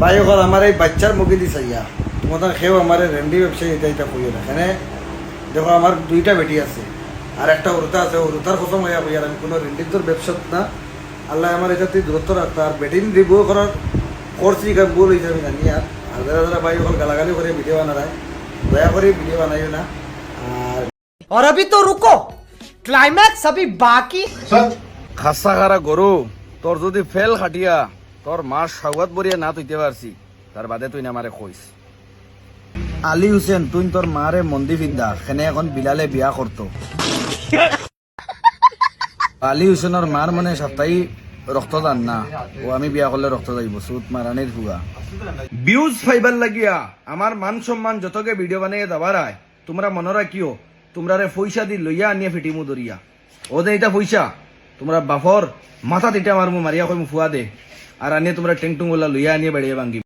ভাই ওখানে আমার এই বাচ্চার মুখে দিছে ইয়া তোমাদের খেয়েও আমার রেন্ডি ব্যবসায়ী এটা কইও না এখানে দেখো আমার দুইটা বেটি আছে আর একটা উরুতা আছে উরুতার খতম হইয়া কইয়ার আমি কোনো রেন্ডির তোর ব্যবসাত না আল্লাহ আমার এটাতে দূরত্ব রাখতো আর বেটিন দিব করার করছি ভুল হয়েছে আমি জানি আর যারা যারা ভাই ওখানে গালাগালি করে ভিডিও বানায় দয়া করে ভিডিও বানাইও না আর और अभी तो रुको क्लाइमैक्स अभी बाकी খাসা খারা গরু তোর যদি ফেল খাটিয়া তোর মার স্বাগত বরিয়া না তুইতে পারছি তার বাদে তুই না আমারে কইস আলী হুসেন তুই তোর মারে মন্দি ফিদ্দা সেনে এখন বিলালে বিয়া করতো আলী হুসেনের মার মানে সপ্তাহে রক্তদান না ও আমি বিয়া করলে রক্ত যাইব সুত মারানির হুয়া ভিউজ ফাইবার লাগিয়া আমার মান সম্মান যতকে ভিডিও বানিয়ে দেওয়ার আয় তোমরা মনে রাখিও তোমরা রে পয়সা দি লইয়া আনিয়ে ফিটিমু দরিয়া ও দে এটা পয়সা তোমরা বাফর মাথা দিতে আমার মারিয়া কই ফুয়া দে আর আনিয়ে তোমরা টেংটুং লইয়া আনিয়ে বেড়িয়ে ভাঙ্গি